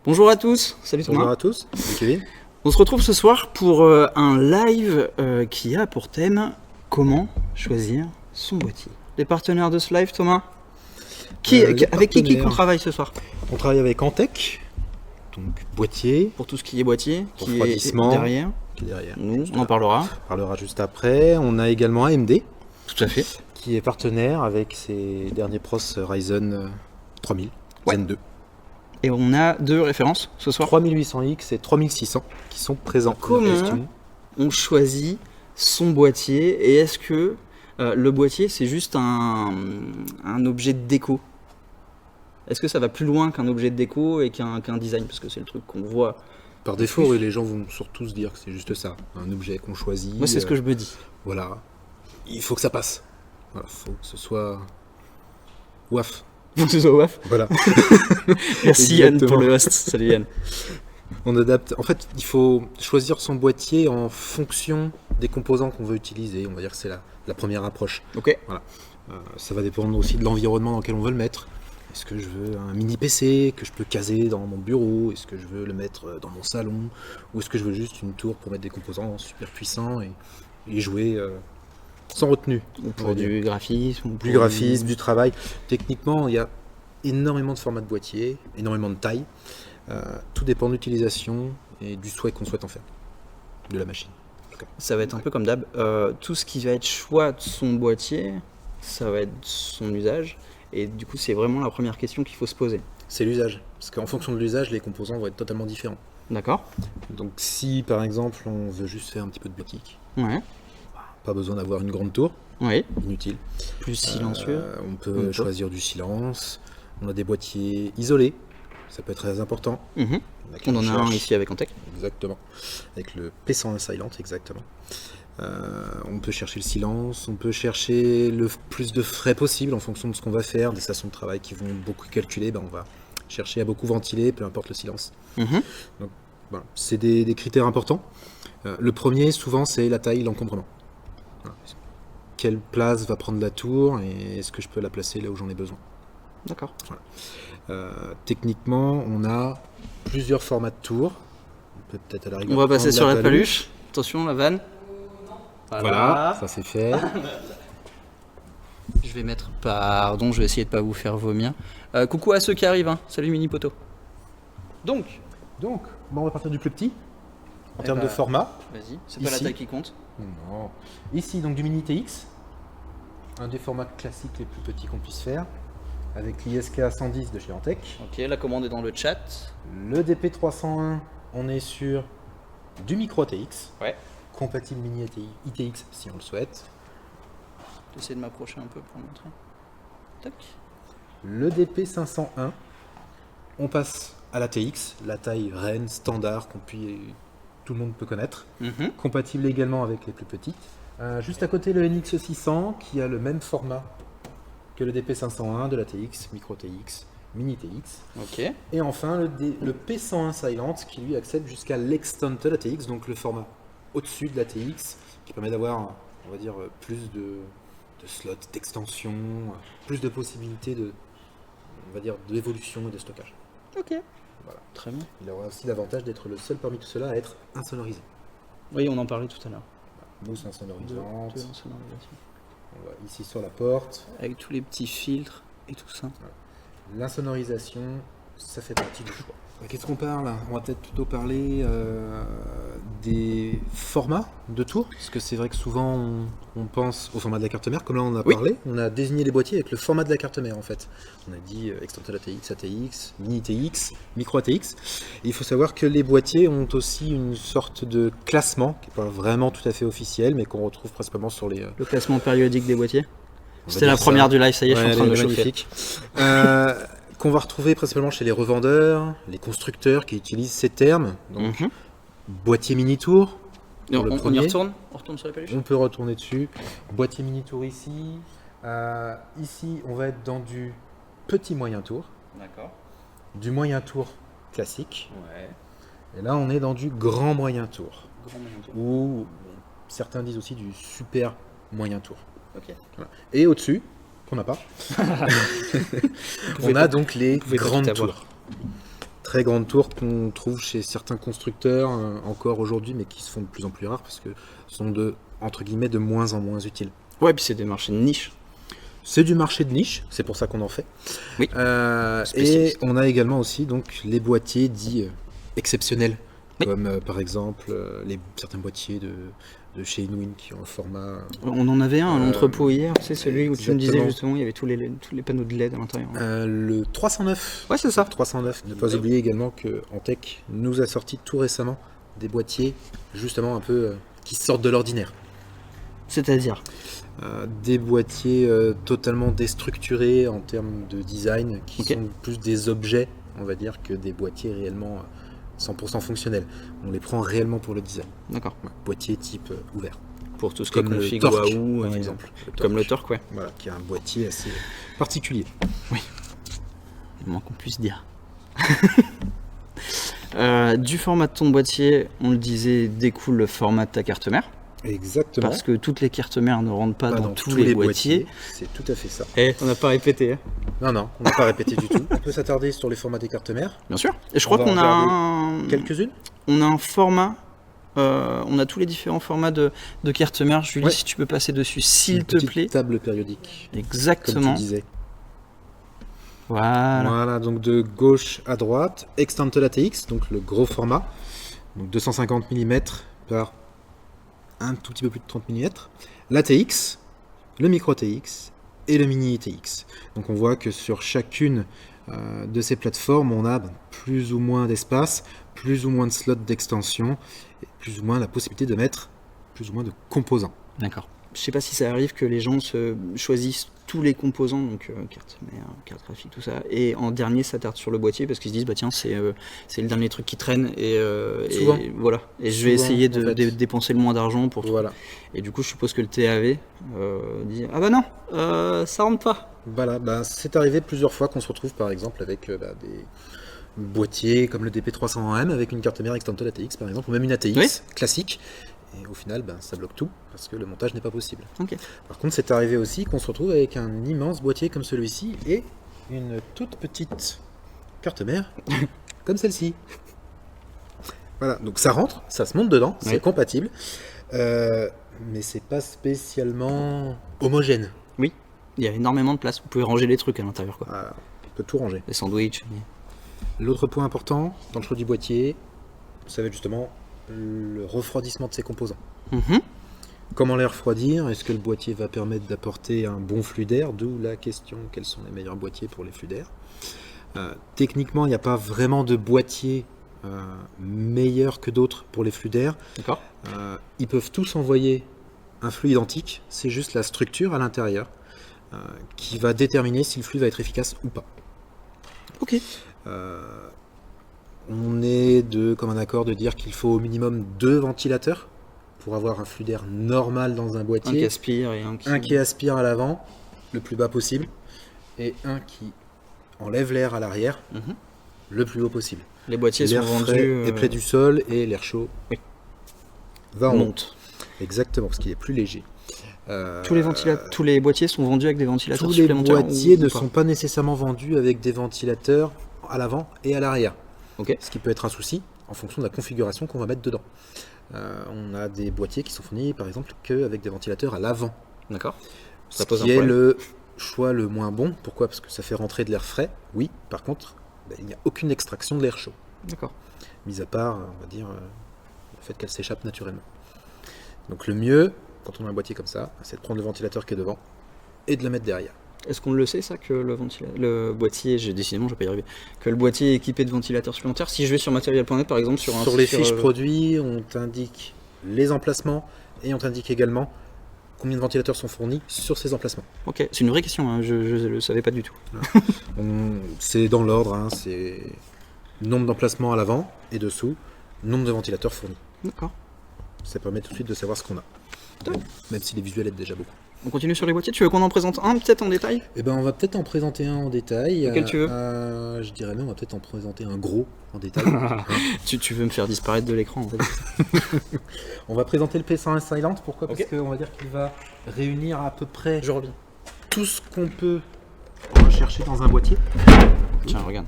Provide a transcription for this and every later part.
Bonjour à tous, salut Thomas. Bonjour à tous, c'est Kevin. On se retrouve ce soir pour un live qui a pour thème comment choisir son boîtier. Les partenaires de ce live, Thomas avec qui qu'on travaille ce soir? On travaille avec Antec, donc boîtier, Pour tout ce qui est boîtier, qui est refroidissement, derrière. qui est derrière. Nous, on en parlera. On parlera juste après. On a également AMD, Tout à fait. qui est partenaire avec ses derniers pros Ryzen 3000, Ouais. Zen 2. Et on a deux références ce soir. 3800X et 3600 qui sont présents. Comment on choisit son boîtier et est-ce que le boîtier c'est juste un objet de déco? Est-ce que ça va plus loin qu'un objet de déco et qu'un design? Parce que c'est le truc qu'on voit. Par défaut, oui, les gens vont surtout se dire que c'est juste ça, un objet qu'on choisit. Moi c'est ce que je me dis. Voilà. Il faut que ça passe. Voilà, faut que ce soit waf. Faut que ce soit WAF. Voilà. Merci Yann pour Exactement. le host. Salut Yann. On adapte. En fait, il faut choisir son boîtier en fonction des composants qu'on veut utiliser. On va dire que c'est la première approche. Ok. Ça va dépendre aussi de l'environnement dans lequel on veut le mettre. Est-ce que je veux un mini PC que je peux caser dans mon bureau? Est-ce que je veux le mettre dans mon salon? Ou est-ce que je veux juste une tour pour mettre des composants super puissants et jouer sans retenue? Ou pour du graphisme. Ou pour Du graphisme, du travail. Techniquement, il y a énormément de formats de boîtier, énormément de tailles. Tout dépend de l'utilisation et du souhait qu'on souhaite en faire, de la machine. En tout cas. Ça va être un peu comme d'hab. Tout ce qui va être choix de son boîtier, ça va être son usage. Et du coup, c'est vraiment la première question qu'il faut se poser. C'est l'usage, parce qu'en fonction de l'usage, les composants vont être totalement différents. D'accord? Donc si par exemple on veut juste faire un petit peu de bureautique, Ouais. pas besoin d'avoir une grande tour, Oui. inutile. Plus silencieux. On peut peut. choisir du silence, on a des boîtiers isolés, ça peut être très important. Mhm. Laquelle On en a un cherche. ici avec Antec. Exactement, avec le P101 Silent, exactement. On peut chercher le silence, on peut chercher le plus de frais possible en fonction de ce qu'on va faire, des stations de travail qui vont beaucoup calculer, on va chercher à beaucoup ventiler, peu importe le silence. Mhm. Voilà. C'est des critères importants. Le premier, souvent, c'est la taille, l'encombrement. Voilà. Quelle place va prendre la tour et est-ce que je peux la placer là où j'en ai besoin? D'accord. Techniquement, on a plusieurs formats de tours. On peut peut-être à la rigueur On va passer prendre sur la paluche. Attention, la vanne. Voilà, ça c'est fait. Je vais mettre pardon, je vais essayer de pas vous faire vomir. Coucou à ceux qui arrivent, hein. Salut Mini Poto. Donc, Donc, on va partir du plus petit en Eh termes ben, de format. vas-y, c'est pas la Ici. taille qui compte. Non. Ici, donc du Mini TX, un des formats classiques les plus petits qu'on puisse faire, avec l'ISK 110 de chez Antec. Ok, la commande est dans le chat. Le DP301, on est sur du micro ATX, Ouais. compatible Mini ITX si on le souhaite. J'essaie de m'approcher un peu pour montrer. Tac. Le DP501, on passe à l'ATX, la taille reine standard tout le monde peut connaître. Mhm. Compatible également avec les plus petites. Juste à côté le NX600 qui a le même format que le DP501 de l'ATX, micro TX, mini TX. Ok. Et enfin le P101 Silent qui lui accepte jusqu'à l'extended ATX, donc le format au-dessus de l'ATX, qui permet d'avoir, on va dire, plus de slots, d'extension, plus de possibilités on va dire, d'évolution et de stockage. Ok. Voilà. Très bien. Il aura aussi l'avantage d'être le seul parmi tout cela à être insonorisé. Oui, on en parlait tout à l'heure. Mousse insonorisante. De sonorisation. On va ici sur la porte. Avec tous les petits filtres et tout ça. L'insonorisation, ça fait partie du choix. Qu'est-ce qu'on parle? On va peut-être plutôt parler des formats de tours, parce que c'est vrai que souvent on pense au format de la carte mère, comme là on en a Oui. parlé. On a désigné les boîtiers avec le format de la carte mère en fait. On a dit Extended ATX, ATX, Mini TX, Micro ATX. Et il faut savoir que les boîtiers ont aussi une sorte de classement, qui n'est pas vraiment tout à fait officiel, mais qu'on retrouve principalement sur les... Le classement périodique des boîtiers. on va C'était dire la ça. première du live, ça y est, je suis en train de me elle est chauffer. magnifique. Qu'on va retrouver principalement chez les revendeurs, les constructeurs qui utilisent ces termes. Donc, Mhm. boîtier mini tour, Et pour le on y premier. retourne? On retourne sur la paluche? On peut retourner dessus. Boîtier mini tour ici. Ici, on va être dans du petit moyen tour, D'accord. du moyen tour classique. Ouais. Et là, on est dans du grand moyen tour. Grand moyen tour. Ou certains disent aussi du super moyen tour. Ok. Voilà. Et au-dessus, qu'on n'a pas, on a donc les pouvez pas grandes tout avoir. tours. très grandes tours qu'on trouve chez certains constructeurs encore aujourd'hui, mais qui se font de plus en plus rares parce que sont entre guillemets de moins en moins utiles. Ouais, puis c'est des marchés de niche. C'est du marché de niche, c'est pour ça qu'on en fait. Oui. Et Spécialiste. on a également aussi donc les boîtiers dits exceptionnels, Oui. comme par exemple certains boîtiers de chez Inwin qui ont un format. On en avait un à l'entrepôt hier, c'est celui où tu me disais exactement. justement, il y avait tous les panneaux de LED à l'intérieur. Le 309. Ouais, c'est ça. 309. Ne pas oublier également que Antec nous a sorti tout récemment des boîtiers justement un peu qui sortent de l'ordinaire. C'est-à-dire Des boîtiers totalement déstructurés en termes de design, qui Ok. sont plus des objets, on va dire, que des boîtiers réellement 100% fonctionnels. On les prend réellement pour le design. D'accord. Ouais, boîtier type ouvert. Pour tout ce qui est Comme le config Torque, Wahoo, par et- exemple. Comme le Torque, ouais. Voilà, qui est un boîtier assez particulier. Le moins qu'on puisse dire. Du format de ton boîtier, on le disait, découle le format de ta carte mère. Exactement. Parce que toutes les cartes mères ne rentrent pas Pas dans tous les boîtiers. C'est tout à fait ça. On n'a pas répété. Hein. Non, on n'a pas répété du tout. On peut s'attarder sur les formats des cartes mères. Bien sûr. Et je On crois va qu'on a regarder un... Quelques-unes. On a un format. On a tous les différents formats de cartes mères. Julie, Ouais. si tu peux passer dessus, s'il Une te petite plaît. table périodique, comme Exactement. tu disais. Voilà. Voilà, donc de gauche à droite, Extended ATX, donc le gros format, donc 250 mm par un tout petit peu plus de 30 mm, l'ATX, le micro ATX et le mini ATX. Donc on voit que sur chacune de ces plateformes, on a plus ou moins d'espace, plus ou moins de slots d'extension, et plus ou moins la possibilité de mettre plus ou moins de composants. D'accord. Je sais pas si ça arrive que les gens se choisissent tous les composants, donc carte mère, carte graphique, tout ça, et en dernier s'attardent sur le boîtier parce qu'ils se disent bah tiens c'est le dernier truc qui traîne et Souvent. voilà. Et je vais Souvent, essayer en de fait. dépenser le moins d'argent pour tout. Voilà. Et du coup je suppose que le TAV dit ah bah non ça rentre pas. Voilà, c'est arrivé plusieurs fois qu'on se retrouve par exemple avec des boîtiers comme le DP300M avec une carte mère Extended ATX par exemple, ou même une ATX Oui. classique. Et au final, ça bloque tout parce que le montage n'est pas possible. Ok. Par contre, c'est arrivé aussi qu'on se retrouve avec un immense boîtier comme celui-ci et une toute petite carte mère comme celle-ci. Voilà, donc ça rentre, ça se monte dedans, c'est Oui. compatible, mais c'est pas spécialement homogène. Oui. Il y a énormément de place. Vous pouvez ranger les trucs à l'intérieur quoi. Voilà, on peut tout ranger. Les sandwichs. L'autre point important dans le choix du boîtier, ça va être justement le refroidissement de ses composants. Mhm. Comment les refroidir? Est-ce que le boîtier va permettre d'apporter un bon flux d'air? D'où la question, quels sont les meilleurs boîtiers pour les flux d'air? Techniquement, il n'y a pas vraiment de boîtier meilleur que d'autres pour les flux d'air. D'accord. Ils peuvent tous envoyer un flux identique, c'est juste la structure à l'intérieur qui va déterminer si le flux va être efficace ou pas. Ok. On est comme un accord de dire qu'il faut au minimum 2 ventilateurs pour avoir un flux d'air normal dans un Un qui boîtier. aspire et un qui. Un qui aspire à l'avant, le plus bas possible, et un qui enlève l'air à l'arrière, Mhm. le plus haut possible. Les boîtiers sont L'air frais vendus. est près du sol et l'air chaud Oui. va en haut. monte. Exactement, parce qu'il est plus léger. Tous les boîtiers sont vendus avec des ventilateurs Tous les supplémentaires boîtiers ou ne pas sont pas nécessairement vendus avec des ventilateurs à l'avant et à l'arrière. Ok. Ce qui peut être un souci en fonction de la configuration qu'on va mettre dedans. On a des boîtiers qui sont fournis par exemple qu'avec des ventilateurs à l'avant. D'accord. Ce Ça pose un qui est problème. le choix le moins bon. Pourquoi? Parce que ça fait rentrer de l'air frais, oui. Par contre, il n'y a aucune extraction de l'air chaud. D'accord. Mis à part, on va dire, le fait qu'elle s'échappe naturellement. Donc le mieux, quand on a un boîtier comme ça, c'est de prendre le ventilateur qui est devant et de le mettre derrière. Est-ce qu'on le sait ça que le boîtier, décidément je vais pas y arriver, que le boîtier est équipé de ventilateurs supplémentaires? Si je vais sur matériel.net par exemple sur Sur les fiches produits, on t'indique les emplacements et on t'indique également combien de ventilateurs sont fournis sur ces emplacements. Ok, c'est une vraie question, hein, je le savais pas du tout. C'est dans l'ordre, hein, c'est nombre d'emplacements à l'avant et dessous, nombre de ventilateurs fournis. D'accord. Ça permet tout de suite de savoir ce qu'on a. Même si les visuels aident déjà beaucoup. On continue sur les boîtiers, tu veux qu'on en présente un peut-être en détail? Eh ben, on va peut-être en présenter un en détail. Lequel tu veux? Je dirais même, on va peut-être en présenter un gros en détail. Tu veux me faire disparaître de l'écran en fait. On va présenter le P101 Silent. Pourquoi? Parce Ok. qu'on va dire qu'il va réunir à peu près Je reviens. tout ce qu'on peut rechercher dans un boîtier. Tiens, regarde.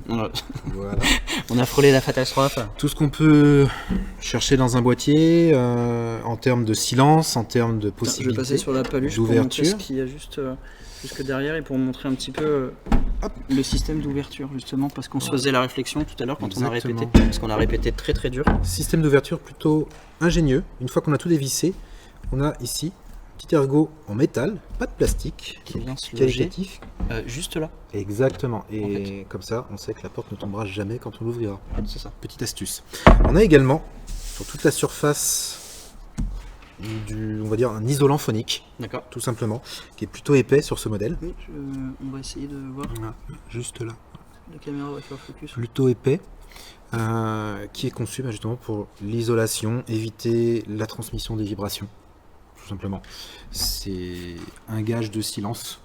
Voilà. On a frôlé la catastrophe. Tout ce qu'on peut chercher dans un boîtier en termes de silence, en termes de Je vais possibilités. passer sur la paluche pour montrer d'ouverture. ce qu'il y a juste jusque derrière et pour montrer un petit peu le système d'ouverture justement parce qu'on se faisait la réflexion tout à l'heure quand on a Exactement. répété, parce qu'on a répété très très dur. Système d'ouverture plutôt ingénieux. Une fois qu'on a tout dévissé, on a ici un petit ergot en métal, pas de plastique, Qui vient se loger qualitatif. juste là. Exactement. Et En comme ça, on sait que la porte ne tombera jamais quand on l'ouvrira. C'est ça. Petite astuce. On a également sur toute la surface on va dire un isolant phonique, D'accord. tout simplement, qui est plutôt épais sur ce modèle. Oui, on va essayer de voir. Voilà, juste là. La caméra va faire focus. Plutôt épais, qui est conçu justement pour l'isolation, éviter la transmission des vibrations, tout simplement. C'est un gage de silence,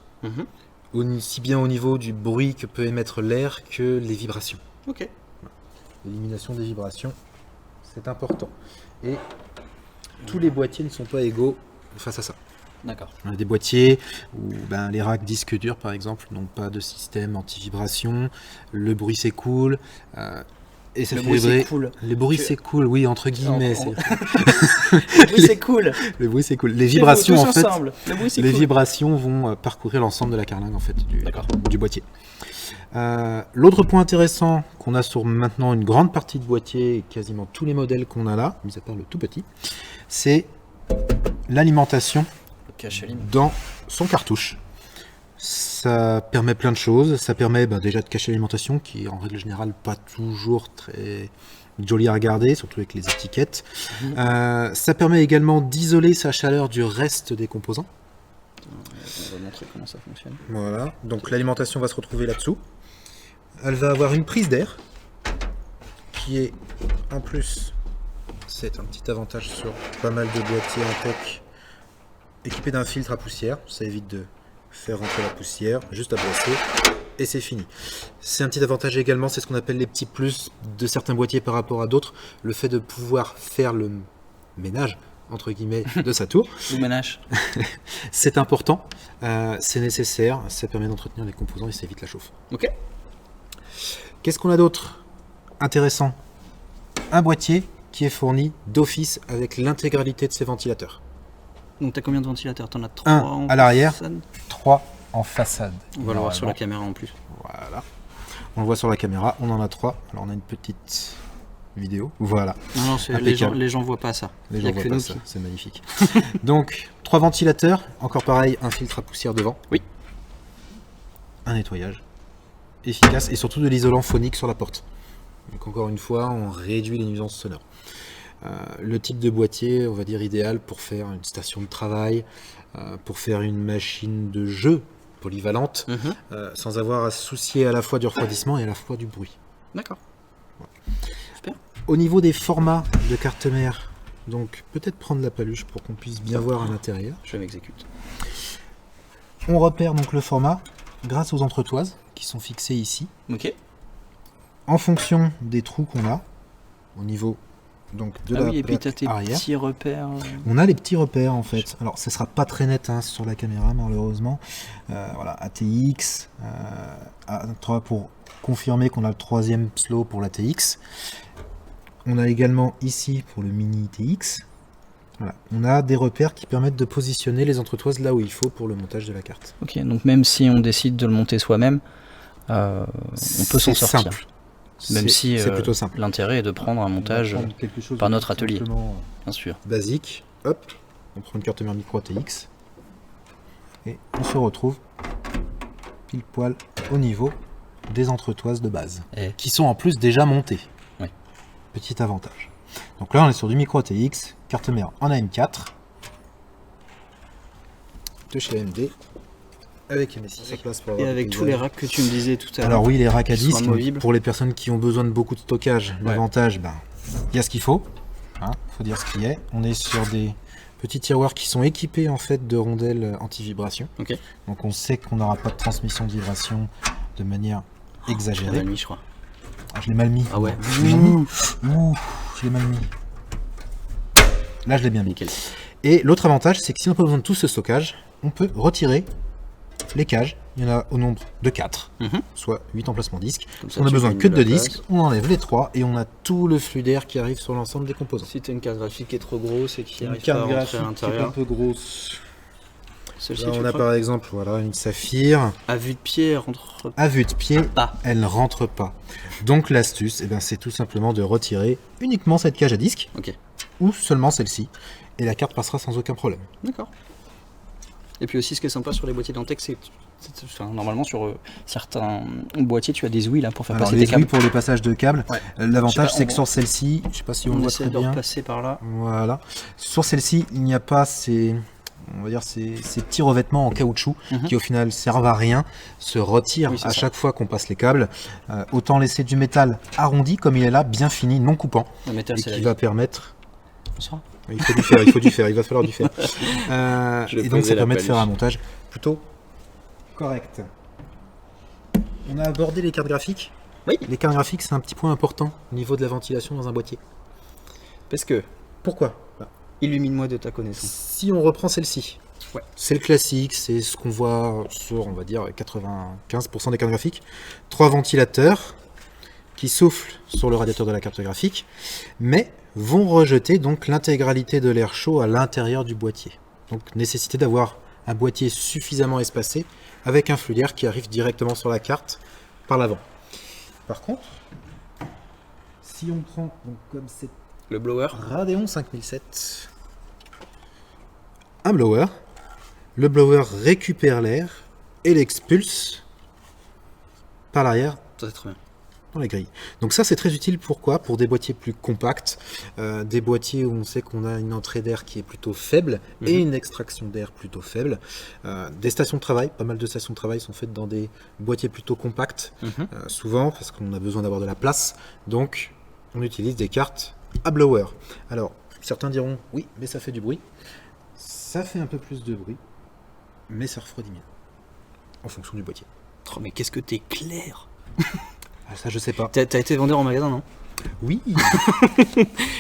aussi bien au niveau du bruit que peut émettre l'air que les vibrations. Ok. L'élimination des vibrations, c'est important. Et tous les boîtiers ne sont pas égaux face à ça. D'accord. On a des boîtiers où les racks disques durs par exemple n'ont pas de système anti-vibration, le bruit s'écoule et ça Le fait bruit vibrer. s'écoule. Le bruit s'écoule, oui, entre guillemets. Le bruit c'est cool. Le bruit s'écoule. Les vibrations Tous en fait, ensemble. Le bruit c'est les cool. vibrations vont parcourir l'ensemble de la carlingue en fait D'accord. du boîtier. L'autre point intéressant qu'on a sur maintenant une grande partie de boîtier et quasiment tous les modèles qu'on a là, mis à part le tout petit, c'est l'alimentation dans son cartouche. Ça permet plein de choses. Ça permet déjà de cacher l'alimentation, qui est en règle générale pas toujours très jolie à regarder, surtout avec les étiquettes. Ça permet également d'isoler sa chaleur du reste des composants. On va montrer comment ça fonctionne. Voilà, donc l'alimentation va se retrouver là-dessous. Elle va avoir une prise d'air qui est en plus, c'est un petit avantage sur pas mal de boîtiers en tech, équipé d'un filtre à poussière. Ça évite de faire rentrer la poussière, juste à brosser et c'est fini. C'est un petit avantage également, c'est ce qu'on appelle les petits plus de certains boîtiers par rapport à d'autres, le fait de pouvoir faire le ménage entre guillemets de sa tour. Le ménage. C'est important, c'est nécessaire, ça permet d'entretenir les composants et ça évite la chauffe. Ok. Qu'est-ce qu'on a d'autre intéressant? Un boîtier qui est fourni d'office avec l'intégralité de ses ventilateurs. Donc t'as combien de ventilateurs? T'en as 3 Un à l'arrière, 3 en façade. On va le voir sur la caméra en plus. Voilà. On le voit sur la caméra, on en a 3. Alors on a une petite vidéo. Voilà. Non, les gens voient pas ça. Les Il y a gens que voient nous pas ça, qui- c'est magnifique. Donc 3 ventilateurs, encore pareil, un filtre à poussière devant. Oui. Un nettoyage efficace et surtout de l'isolant phonique sur la porte. Donc encore une fois, on réduit les nuisances sonores. Le type de boîtier, on va dire idéal pour faire une station de travail, pour faire une machine de jeu polyvalente, sans avoir à se soucier à la fois du refroidissement et à la fois du bruit. D'accord. Super. Au niveau des formats de carte mère, donc peut-être prendre la paluche pour qu'on puisse bien voir à l'intérieur. Je m'exécute. On repère donc le format grâce aux entretoises qui sont fixées ici. Ok. En fonction des trous qu'on a au niveau donc de Ah la oui, et puis t'as plaque tes arrière. petits repères. On a les petits repères en fait. Alors ce sera pas très net sur la caméra malheureusement. Voilà, ATX, A3 pour confirmer qu'on a le troisième slow pour la TX. On a également ici pour le mini TX. Voilà. On a des repères qui permettent de positionner les entretoises là où il faut pour le montage de la carte. Ok, donc même si on décide de le monter soi-même, on peut s'en C'est sortir. simple. Même si c'est plutôt simple. l'intérêt est de prendre un montage, On va prendre quelque chose par de notre tout atelier. simplement, bien sûr. basique, hop, on prend une carte mère micro ATX et on se retrouve pile poil au niveau des entretoises de base, Et qui sont en plus déjà montées. Oui. Petit avantage. Donc là on est sur du micro ATX, carte mère en AM4 de chez AMD avec MSI, sa place pour avoir Et du avec tous paysage. les racks que tu me disais tout à l'heure. Alors oui, les racks à Qui soient disques, movibles. pour les personnes qui ont besoin de beaucoup de stockage, Ouais. l'avantage, il y a ce qu'il faut. Faut dire ce qu'il y a. On est sur des petits tiroirs qui sont équipés en fait de rondelles anti-vibration. Ok. Donc on sait qu'on n'aura pas de transmission de vibration de manière Sur exagérée. la nuit, je crois. Ah, je l'ai mal mis. Ah ouais. Je l'ai mis. Ouh, je l'ai mal mis. Là, je l'ai bien mis. Nickel. Et l'autre avantage, c'est que si on n'a pas besoin de tout ce stockage, on peut retirer les cages il y en a au nombre de 4, Mhm. soit 8 emplacements disques. Comme ça, On a tu besoin gagnes que de de la 2 place. disques, on enlève les 3 et on a tout le flux d'air qui arrive sur l'ensemble des composants. Si tu as une carte graphique qui est trop grosse et qui Une arrive pas à carte rentrer à graphique qui est un l'intérieur, peu grosse. celle-ci, Là, tu on a crois par exemple voilà, une saphir. à vue de pied, elle rentre À vue de pied, pas. elle ne rentre pas. Donc l'astuce, eh ben, c'est tout simplement de retirer uniquement cette cage à disque, Ok, ou seulement celle-ci, et la carte passera sans aucun problème. d'accord. Et puis aussi, ce qui est sympa sur les boîtiers Dantec, enfin, normalement sur certains boîtiers, tu as des ouïes là pour faire Alors passer les tes câbles. ouïes pour les passages de câbles, Ouais. l'avantage Je sais pas, c'est que sur celle-ci, je sais pas si on On voit essaie très de bien, repasser par là. voilà, sur celle-ci il n'y a pas ces, on va dire ces petits revêtements en caoutchouc Mhm. qui au final servent à rien, se retirent Oui, c'est à ça. chaque fois qu'on passe les câbles. Autant laisser du métal arrondi comme il est là, bien fini, non coupant, Le métal, et c'est la qui vie. va permettre. Ça. Il faut du faire, il faut du faire, il va falloir du faire. Je vais Et donc poser ça la permet de faire paluche. un montage plutôt correct. On a abordé les cartes graphiques. Oui. Les cartes graphiques, c'est un petit point important au niveau de la ventilation dans un boîtier. Parce que, Pourquoi illumine-moi de ta connaissance. Si on reprend celle-ci, Ouais. c'est le classique, c'est ce qu'on voit sur, on va dire, 95% des cartes graphiques. 3 ventilateurs qui soufflent sur le radiateur de la carte graphique, mais vont rejeter donc l'intégralité de l'air chaud à l'intérieur du boîtier. Donc nécessité d'avoir un boîtier suffisamment espacé avec un flux d'air qui arrive directement sur la carte par l'avant. Par contre, si on prend donc, comme c'est Le blower. Radeon 5007, un blower, le blower récupère l'air et l'expulse par l'arrière Ça, c'est très bien. dans les grilles. Donc ça c'est très utile, pourquoi? Pour des boîtiers plus compacts, des boîtiers où on sait qu'on a une entrée d'air qui est plutôt faible et une extraction d'air plutôt faible. Des stations de travail, pas mal de stations de travail sont faites dans des boîtiers plutôt compacts, souvent parce qu'on a besoin d'avoir de la place, donc on utilise des cartes à blower. Alors certains diront oui mais ça fait du bruit, ça fait un peu plus de bruit, mais ça refroidit mieux en fonction du boîtier. Oh, mais qu'est-ce que t'es clair. Ah, ça je sais pas. T'as été vendeur en magasin, non? Oui.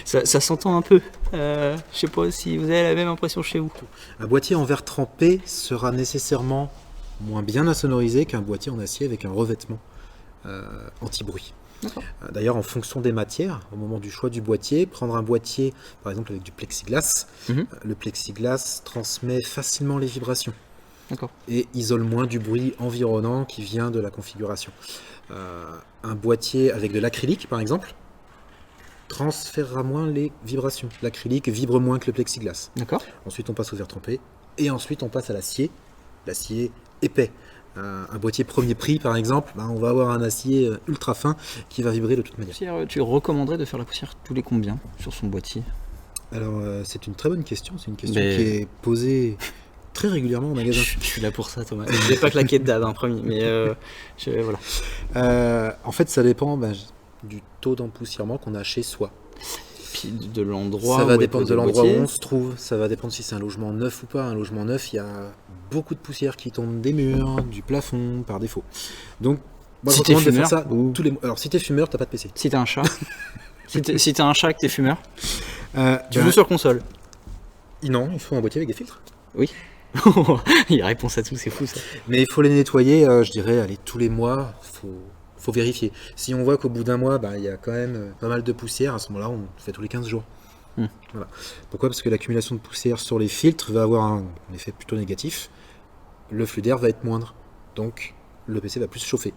Ça s'entend un peu. Je sais pas si vous avez la même impression chez vous. Un boîtier en verre trempé sera nécessairement moins bien insonorisé qu'un boîtier en acier avec un revêtement anti-bruit. D'accord. D'ailleurs, en fonction des matières, au moment du choix du boîtier, prendre un boîtier par exemple avec du plexiglas, le plexiglas transmet facilement les vibrations D'accord. et isole moins du bruit environnant qui vient de la configuration. Un boîtier avec de l'acrylique par exemple transférera moins les vibrations. L'acrylique vibre moins que le plexiglas. D'accord. Ensuite, on passe au verre trempé. Et ensuite, on passe à l'acier. L'acier épais. Un boîtier premier prix, par exemple, on va avoir un acier ultra fin qui va vibrer de toute manière. Poussière, tu recommanderais de faire la poussière tous les combien sur son boîtier? Alors, c'est une très bonne question. C'est une question Mais- qui est posée très régulièrement au magasin. Je suis là pour ça, Thomas. Je vais pas claquer de dab, hein, promis. Mais voilà. En fait, ça dépend du taux d'empoussièrement qu'on a chez soi. Puis de l'endroit. Ça où va est dépendre posé de le l'endroit où boîtier. on se trouve. Ça va dépendre si c'est un logement neuf ou pas. Un logement neuf, il y a beaucoup de poussière qui tombe des murs, du plafond, par défaut. Donc, moi, je Si t'es recommande de faire fumeur, ça ou- tous les mois. Alors, si t'es fumeur, t'as pas de PC. Si t'as un chat. si t'as un chat et que t'es fumeur, tu Ben, joues sur console. Non, il faut un boîtier avec des filtres. Oui. Il y a réponse à tout, c'est fou ça. Mais il faut les nettoyer, je dirais, allez, tous les mois. Faut vérifier. Si on voit qu'au bout d'un mois, il y a quand même pas mal de poussière, à ce moment-là, on fait tous les 15 jours. Voilà. Pourquoi? Parce que l'accumulation de poussière sur les filtres va avoir un effet plutôt négatif. Le flux d'air va être moindre. Donc, le PC va plus chauffer.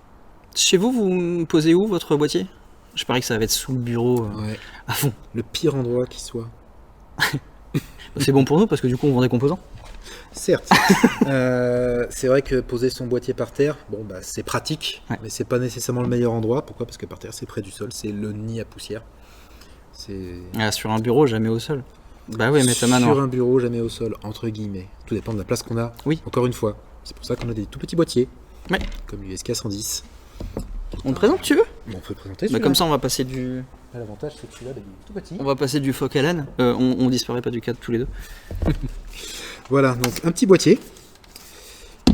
Chez vous, vous posez où votre boîtier? Je parie que ça va être sous le bureau Ouais. à fond. Le pire endroit qui soit. C'est bon pour nous parce que du coup on vend des composants. Certes. C'est vrai que poser son boîtier par terre, c'est pratique, Ouais. mais c'est pas nécessairement le meilleur endroit. Pourquoi? Parce que par terre, c'est près du sol, c'est le nid à poussière. C'est Ah, sur un bureau, jamais au sol. Bah oui, mais t'as sur manoir. un bureau, jamais au sol, entre guillemets. Tout dépend de la place qu'on a. Oui. Encore une fois, c'est pour ça qu'on a des tout petits boîtiers, Ouais. comme l'USK 110. On te présente, tu veux? On peut présenter Bah celui-là. comme ça, on va passer du. L'avantage, c'est que celui-là, il est tout petit. On va passer du phoque à laine. On disparaît pas du cadre tous les deux. Voilà, donc un petit boîtier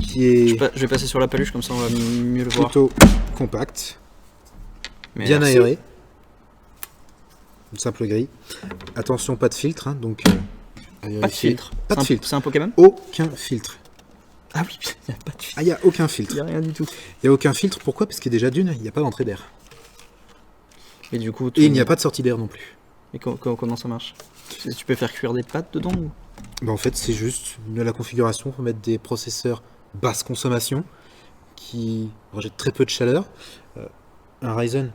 qui est Je vais passer sur la paluche comme ça on va mieux le voir. plutôt compact, bien Merci. aéré. Une simple grille. Attention, pas de filtre, hein, donc à Pas de vérifier. filtre. Pas de C'est un- filtre. C'est un Pokémon? Aucun filtre. Ah oui, il n'y a pas de filtre. Ah, il n'y a aucun Il filtre. n'y a rien du tout. Il n'y a aucun filtre, pourquoi? Parce qu'il y a déjà d'une, il n'y a pas d'entrée d'air. Et du coup, Et il n'y a pas de sortie d'air non plus. Et comment ça marche? Tu peux faire cuire des pâtes dedans ou... Bah, en fait, c'est juste la configuration pour mettre des processeurs basse consommation qui rejettent très peu de chaleur. Un Ryzen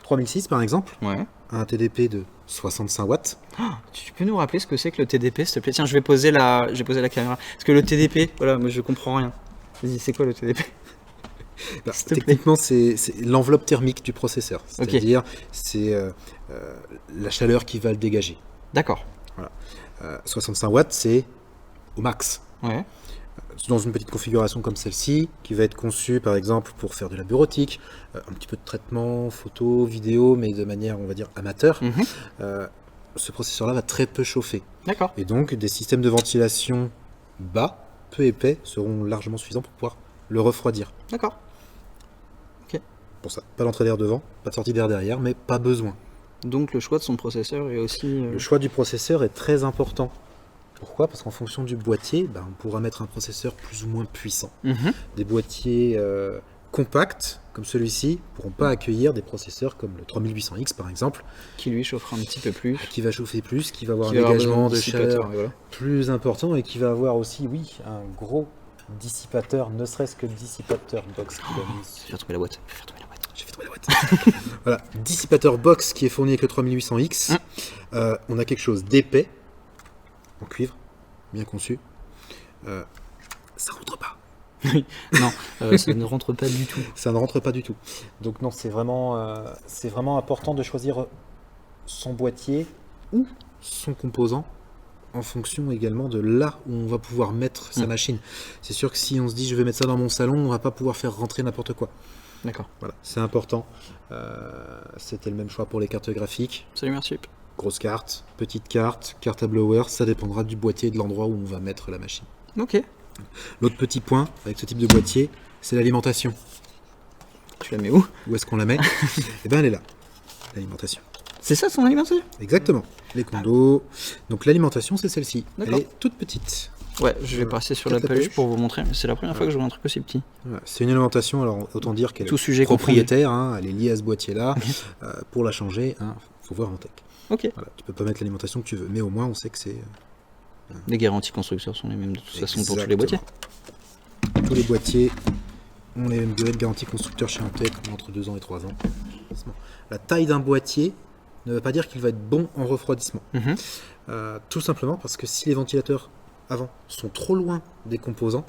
3006 par exemple, Ouais. un TDP de 65 watts. Tu peux nous rappeler ce que c'est que le TDP, s'il te plaît? Tiens, je vais poser la caméra. Parce que le TDP, voilà, moi je comprends rien. Vas-y, c'est quoi le TDP? Bah, S'il te plaît. techniquement, c'est l'enveloppe thermique du processeur. Ok. C'est-à-dire, c'est la chaleur qui va le dégager. D'accord. 65 watts, c'est au max. Ouais. Dans une petite configuration comme celle-ci, qui va être conçue par exemple pour faire de la bureautique, un petit peu de traitement, photo, vidéo, mais de manière, on va dire, amateur, ce processeur-là va très peu chauffer. D'accord. Et donc, des systèmes de ventilation bas, peu épais, seront largement suffisants pour pouvoir le refroidir. D'accord. Pour ça, pas d'entrée d'air devant, pas de sortie d'air derrière, mais pas besoin. Donc le choix de son processeur est aussi... Le choix du processeur est très important. Pourquoi? Parce qu'en fonction du boîtier, on pourra mettre un processeur plus ou moins puissant. Des boîtiers compacts, comme celui-ci, ne pourront pas accueillir des processeurs comme le 3800X par exemple, Qui lui chauffera un petit peu plus. qui va chauffer plus, qui va avoir Qui un va avoir dégagement de dissipateur, chaleur et voilà. plus important et qui va avoir aussi, oui, un gros dissipateur, ne serait-ce que dissipateur box qu'il a mis. Je vais faire tomber la boîte. J'ai fait tomber la boîte. Voilà, dissipateur box qui est fourni avec le 3800X. On a quelque chose d'épais, en cuivre, bien conçu. Ça rentre pas. Non, ça ne rentre pas du tout. Ça ne rentre pas du tout. Donc non, c'est vraiment important de choisir son boîtier ou son composant en fonction également de là où on va pouvoir mettre sa machine. C'est sûr que si on se dit je vais mettre ça dans mon salon, on va pas pouvoir faire rentrer n'importe quoi. D'accord. Voilà, c'est important. C'était le même choix pour les cartes graphiques. Salut, merci. Grosse carte, petite carte, carte à blower, ça dépendra du boîtier et de l'endroit où on va mettre la machine. Ok. L'autre petit point avec ce type de boîtier, c'est l'alimentation. Tu la mets où? Où est-ce qu'on la met? Eh bien, elle est là, l'alimentation. C'est ça son alimentation? Exactement, les condos. Donc l'alimentation, c'est celle-ci. Elle D'accord. est toute petite. Ouais, je vais passer sur la Quatre peluche peluches. pour vous montrer. C'est la première fois que je vois un truc aussi petit. Voilà, c'est une alimentation, alors autant dire qu'elle Tout est sujet propriétaire, elle est liée à ce boîtier-là. Pour la changer, faut voir en tech. Ok. Voilà, tu peux pas mettre l'alimentation que tu veux, mais au moins on sait que c'est... Les garanties constructeurs sont les mêmes de toute façon pour tous les boîtiers. Tous les boîtiers ont les mêmes durées de garantie constructeur chez Antec, entre 2 ans et 3 ans. La taille d'un boîtier ne veut pas dire qu'il va être bon en refroidissement. Tout simplement parce que si les ventilateurs avant sont trop loin des composants,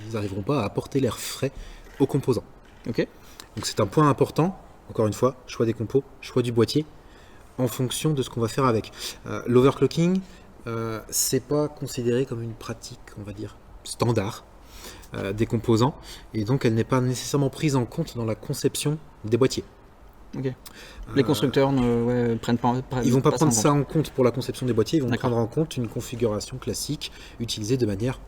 ils n'arriveront pas à apporter l'air frais aux composants. Ok. Donc c'est un point important, encore une fois, choix des compos, choix du boîtier, en fonction de ce qu'on va faire avec. L'overclocking, c'est pas considéré comme une pratique, on va dire, standard des composants, et donc elle n'est pas nécessairement prise en compte dans la conception des boîtiers. Ok. Les constructeurs ne prennent pas. Ils vont pas prendre ça ça en compte pour la conception des boîtiers, ils vont D'accord. prendre en compte une configuration classique utilisée de manière,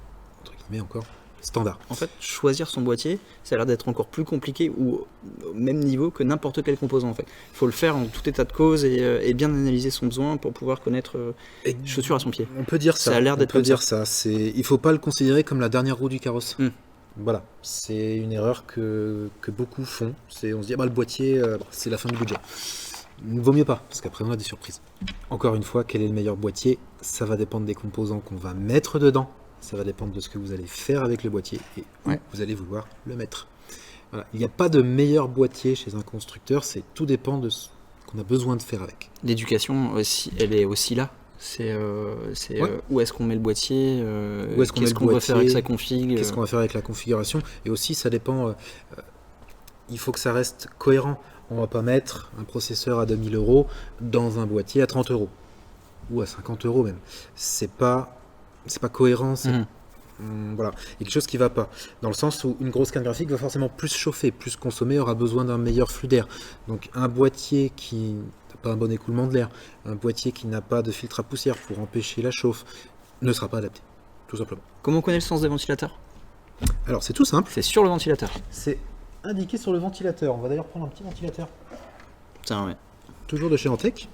entre guillemets encore, standard. En fait, choisir son boîtier, ça a l'air d'être encore plus compliqué ou au même niveau que n'importe quel composant en fait. Il faut le faire en tout état de cause et bien analyser son besoin pour pouvoir connaître chaussure à son pied. On peut dire ça. Ça a l'air d'être comme dire ça. Il faut pas le considérer comme la dernière roue du carrosse. Voilà, c'est une erreur que beaucoup font. On se dit, le boîtier, c'est la fin du budget. Il ne vaut mieux pas, parce qu'après on a des surprises. Encore une fois, quel est le meilleur boîtier? Ça va dépendre des composants qu'on va mettre dedans. Ça va dépendre de ce que vous allez faire avec le boîtier et où vous allez vouloir le mettre. Voilà. Il n'y a pas de meilleur boîtier chez un constructeur, tout dépend de ce qu'on a besoin de faire avec. L'éducation aussi, elle est aussi là. Où est-ce qu'on met le boîtier, qu'est-ce qu'on va faire avec sa config, qu'est-ce qu'on va faire avec la configuration, et aussi ça dépend, il faut que ça reste cohérent. On va pas mettre un processeur à 2000 € dans un boîtier à 30 € ou à 50 € même. C'est pas cohérent. Voilà, il y a quelque chose qui va pas, dans le sens où une grosse carte graphique va forcément plus chauffer, plus consommer, aura besoin d'un meilleur flux d'air. Donc un boîtier qui n'a pas un bon écoulement de l'air, un boîtier qui n'a pas de filtre à poussière pour empêcher la chauffe, ne sera pas adapté, tout simplement. Comment on connaît le sens des ventilateurs? Alors c'est tout simple. C'est sur le ventilateur. C'est indiqué sur le ventilateur. On va d'ailleurs prendre un petit ventilateur. Tiens, ouais. Toujours de chez Antec,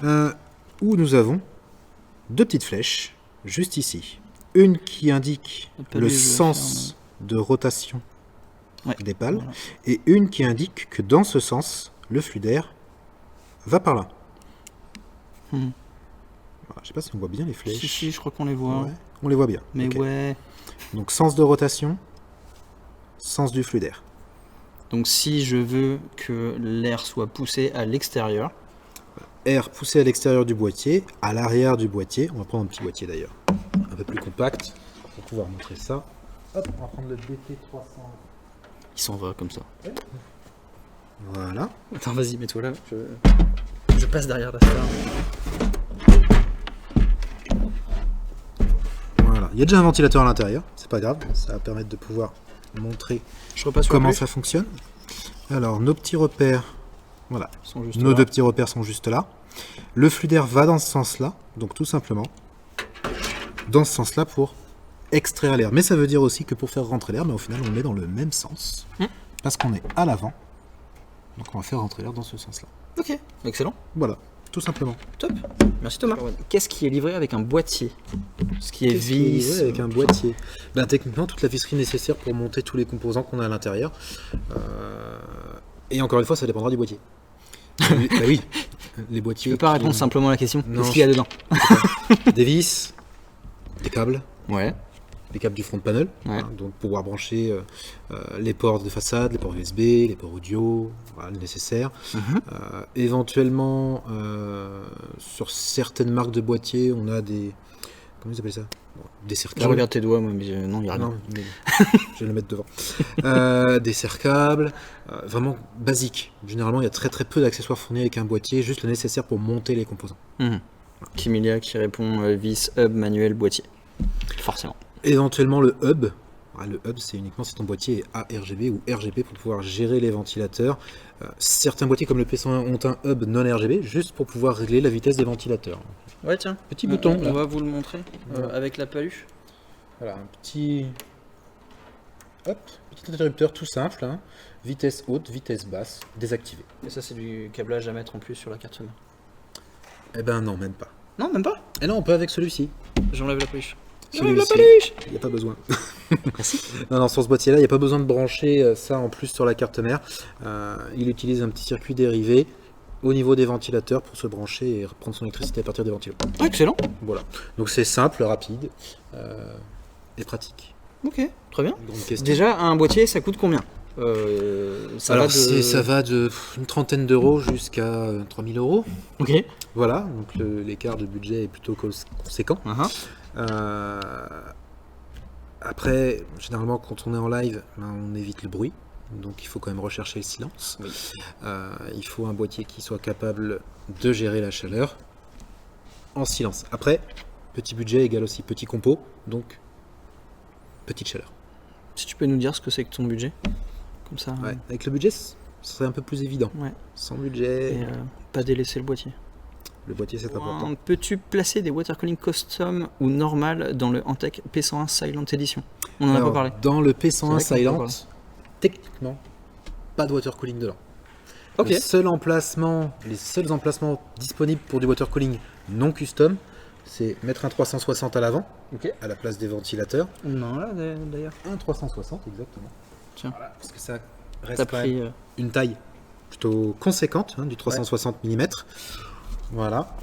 où nous avons deux petites flèches, juste ici. une qui indique Pas le lui, je vais sens de rotation Ouais, des pales, voilà. et une qui indique que dans ce sens, le flux d'air va par là. Mhm. Voilà, je sais pas si on voit bien les flèches. Si, je crois qu'on les voit. Ouais, on les voit bien. Mais Ok. ouais. Donc sens de rotation, sens du flux d'air. Donc si je veux que l'air soit poussé à l'extérieur, Air poussé à l'extérieur du boîtier, à l'arrière du boîtier. On va prendre un petit boîtier d'ailleurs, un peu plus compact, pour pouvoir montrer ça. Hop, on va prendre le DT300. il s'en va comme ça. Voilà. Attends, vas-y, mets-toi là. Je passe derrière la star. Voilà. Il y a déjà un ventilateur à l'intérieur, c'est pas grave, ça va permettre de pouvoir montrer Je repasse sur comment la ça fonctionne. Alors, nos petits repères, voilà, Ils sont juste nos là. deux petits repères sont juste là. Le flux d'air va dans ce sens-là, donc tout simplement dans ce sens-là pour extraire l'air. Mais ça veut dire aussi que pour faire rentrer l'air, mais au final on le met dans le même sens, parce qu'on est à l'avant. Donc on va faire rentrer l'air dans ce sens-là. Ok, excellent. Voilà, tout simplement. Top. Merci Thomas. Qu'est-ce qui est livré avec un boîtier? Ce qui est Qu'est-ce qui est vis. livré avec un boîtier? Ben, techniquement, toute la visserie nécessaire pour monter tous les composants qu'on a à l'intérieur. Et encore une fois, ça dépendra du boîtier. Bah oui, les boîtiers. Tu peux pas qui répondre ont simplement à la question. Non, Qu'est-ce qu'il y a dedans? des vis, des câbles. Ouais. Les câbles du front panel, Ouais. hein, donc pouvoir brancher les ports de façade, les ports USB, les ports audio, voilà, le nécessaire. Éventuellement, sur certaines marques de boîtiers, on a des... Comment ils appellent ça? Bon, des Je cercles. regarde tes doigts, moi, mais non, il y a rien. Non, mais je vais le mettre devant. Des serre-câbles, vraiment basiques. Généralement, il y a très très peu d'accessoires fournis avec un boîtier, juste le nécessaire pour monter les composants. Kimilia qui répond vis, hub, manuel, boîtier. Forcément. Éventuellement le hub. Le hub, c'est uniquement si ton boîtier est ARGB ou RGB pour pouvoir gérer les ventilateurs. Certains boîtiers comme le P101 ont un hub non RGB juste pour pouvoir régler la vitesse des ventilateurs. Ouais, tiens. Petit bouton. On là. va vous le montrer Voilà. avec la paluche. Voilà, un petit... Hop, petit interrupteur tout simple. Hein. Vitesse haute, vitesse basse, désactivé. Et ça, c'est du câblage à mettre en plus sur la carte mère. Eh ben non, même pas. Non, même pas. Et non, on peut avec celui-ci. J'enlève la paluche. Celui-ci. J'enlève la paluche. Il n'y a pas besoin. Non, sur ce boîtier-là, il n'y a pas besoin de brancher ça en plus sur la carte mère. Il utilise un petit circuit dérivé au niveau des ventilateurs pour se brancher et reprendre son électricité à partir des ventilos. Ah, excellent. Voilà. Donc c'est simple, rapide et pratique. Ok, très bien. Grande question. Déjà, un boîtier, ça coûte combien Alors ça va de une trentaine d'euros jusqu'à 3000 euros. Ok. Voilà, donc l'écart de budget est plutôt conséquent. Après, généralement, quand on est en live, on évite le bruit. Donc il faut quand même rechercher le silence. Oui. Il faut un boîtier qui soit capable de gérer la chaleur en silence. Après, petit budget égale aussi petit compo, donc petite chaleur. Si tu peux nous dire ce que c'est que ton budget, comme ça. Ouais. Avec le budget, ce serait un peu plus évident. Ouais. Sans budget, Et pas délaisser le boîtier. le boîtier c'est important. Peux-tu placer des water cooling custom ou normal dans le Antec P101 Silent Edition? On en a Alors, pas parlé. dans le C'est P101 vrai qu'on peut Silent, parler. techniquement, pas de water cooling dedans. Ok. Les seuls emplacements disponibles pour du water cooling non custom, c'est mettre un 360 à l'avant, Ok. à la place des ventilateurs. Non, là d'ailleurs. Un 360, exactement. Tiens. Voilà, parce que ça reste T'as quand pris. même une taille plutôt conséquente, hein, du 360 mm. Voilà.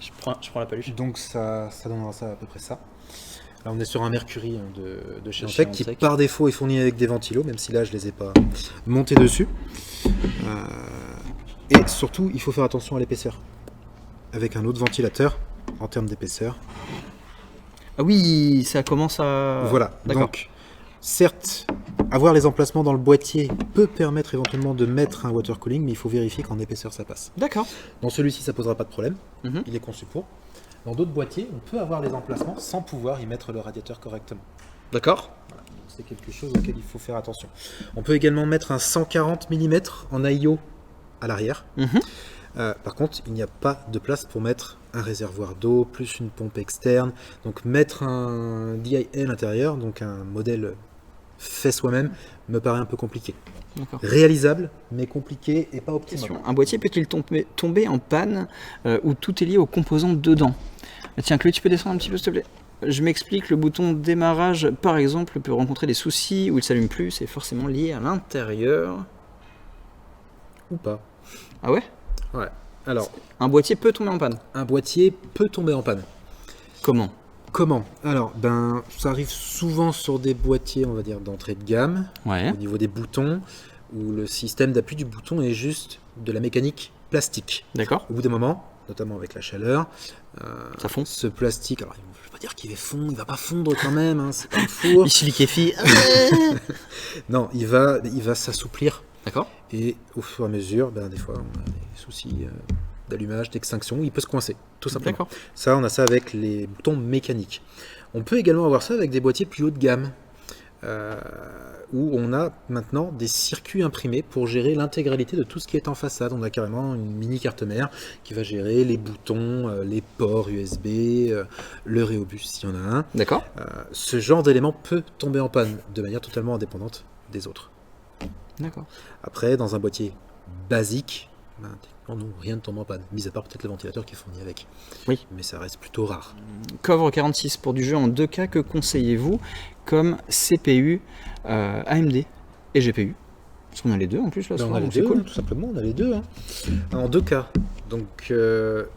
Je prends la paluche. Donc ça donnera ça à peu près ça. Là on est sur un Mercury de chez De chez Antec qui Antec. par défaut est fourni avec des ventilos, même si là je les ai pas montés dessus. Et surtout il faut faire attention à l'épaisseur. Avec un autre ventilateur en termes d'épaisseur. Ah oui, ça commence à. Voilà. D'accord. Donc certes, avoir les emplacements dans le boîtier peut permettre éventuellement de mettre un water cooling, mais il faut vérifier qu'en épaisseur ça passe. D'accord. Dans celui-ci ça posera pas de problème. Mhm. Il est conçu pour. Dans d'autres boîtiers, on peut avoir les emplacements sans pouvoir y mettre le radiateur correctement. D'accord. C'est quelque chose auquel il faut faire attention. On peut également mettre un 140 mm en AIO à l'arrière. Mhm. Par contre, il n'y a pas de place pour mettre un réservoir d'eau, plus une pompe externe. Donc mettre un DIL à l'intérieur, donc un modèle fait soi-même, me paraît un peu compliqué. D'accord. Réalisable, mais compliqué et pas optimal. Question. Un boîtier peut-il tomber en panne où tout est lié aux composants dedans? Tiens, Chloé, tu peux descendre un petit peu, s'il te plaît? Je m'explique, le bouton démarrage, par exemple, peut rencontrer des soucis où il s'allume plus, c'est forcément lié à l'intérieur. Ou pas. Ah ouais? Ouais. Alors, Un boîtier peut tomber en panne. un boîtier peut tomber en panne. Comment? Comment? Alors, ça arrive souvent sur des boîtiers, on va dire, d'entrée de gamme, Ouais. au niveau des boutons, où le système d'appui du bouton est juste de la mécanique plastique. D'accord. Au bout d'un moment, notamment avec la chaleur, Ça fond. ce plastique, alors je ne veux pas dire qu'il va fondre, il va pas fondre quand même, hein, c'est pas un four. Il se liquéfie. Non, il va s'assouplir. D'accord. Et au fur et à mesure, des fois, on a des soucis d'allumage, d'extinction, il peut se coincer, tout simplement. D'accord. Ça, on a ça avec les boutons mécaniques. On peut également avoir ça avec des boîtiers plus haut de gamme, où on a maintenant des circuits imprimés pour gérer l'intégralité de tout ce qui est en façade. On a carrément une mini carte mère qui va gérer les boutons, les ports USB, le Rhéobus s'il y en a un. D'accord. Ce genre d'élément peut tomber en panne de manière totalement indépendante des autres. D'accord. Après, dans un boîtier basique, techniquement, non, rien ne tombe en panne, mis à part peut-être le ventilateur qui est fourni avec. Oui. Mais ça reste plutôt rare. Covre 46 pour du jeu en 2K, que conseillez-vous comme CPU, AMD et GPU? Parce qu'on a les deux en plus là, On a les donc c'est deux, cool. tout simplement, on a les deux. Hein. En 2K. Donc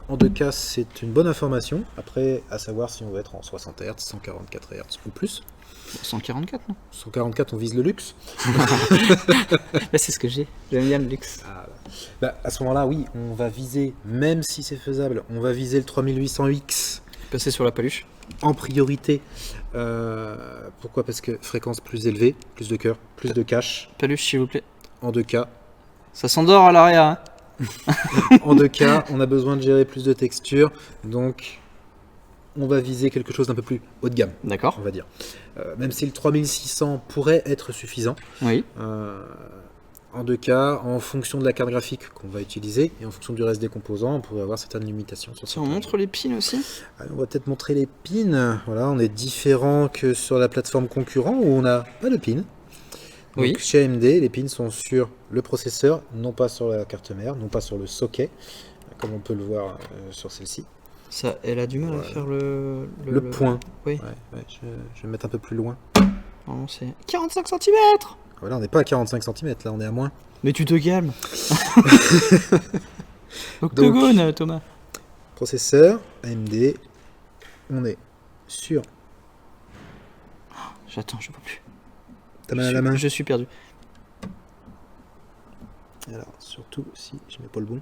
en 2K, c'est une bonne information. Après, à savoir si on veut être en 60 Hz, 144 Hz ou plus. 144, non? 144, on vise le luxe. Là, c'est ce que j'ai. J'aime bien le luxe. À ce moment-là, oui, on va viser, même si c'est faisable, on va viser le 3800X Passer sur la paluche. en priorité. Pourquoi? Parce que fréquence plus élevée, plus de cœur, plus de cache. Paluche, s'il vous plaît. En 2K. Ça s'endort à l'arrière. Hein. En 2K, on a besoin de gérer plus de textures. Donc, on va viser quelque chose d'un peu plus haut de gamme, D'accord. on va dire. Même si le 3600 pourrait être suffisant, Oui. en 2K, en fonction de la carte graphique qu'on va utiliser et en fonction du reste des composants, on pourrait avoir certaines limitations. Sur Tiens, on certains montre les pins aussi. On va peut-être montrer les pins. Voilà, on est différent que sur la plateforme concurrent où on n'a pas de pins. Donc, Oui. chez AMD, les pins sont sur le processeur, non pas sur la carte mère, non pas sur le socket, comme on peut le voir sur celle-ci. Ça, elle a du mal à faire le point. Oui. Ouais, je vais me mettre un peu plus loin. Normalement, c'est 45 cm. Voilà, on n'est pas à 45 cm, là on est à moins. Mais tu te calmes. Octogone, Thomas. Processeur, AMD, on est sur... J'attends, je peux plus. Ta main à la main. Je suis perdu. Alors, surtout si je mets pas le bon.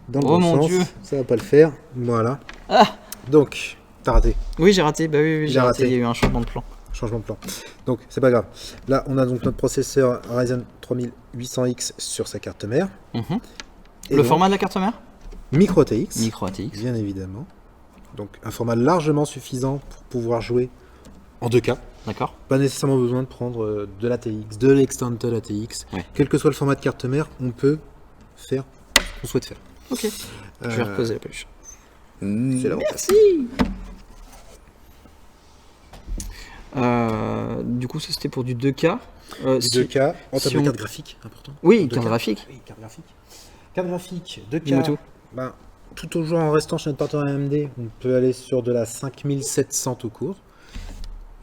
Dans le Oh bon mon sens, Dieu. ça va pas le faire. Voilà. Ah. Donc, t'as raté. Oui, j'ai raté. Bah oui, j'ai raté. raté. Il y a eu un changement de plan. Changement de plan. Donc, c'est pas grave. Là, on a donc notre processeur Ryzen 3800X sur sa carte mère. Mhm. Et Le donc, format de la carte mère? micro ATX. Micro ATX. Bien évidemment. Donc, un format largement suffisant pour pouvoir jouer en 2K. D'accord. Pas nécessairement besoin de prendre de l'ATX, de l'extended ATX. Ouais. Quel que soit le format de carte mère, on peut faire ce qu'on souhaite faire. Ok. Je vais reposer la peluche. C'est l'avantage. Merci. Du coup, ça c'était pour du 2K. Du 2K, en si termes on- de carte graphique, important. Oui, 2K. carte graphique. Oui, carte graphique. Carte graphique, 2K. Dis-moi tout. Tout toujours en restant chez notre partenaire AMD, on peut aller sur de la 5700 tout court,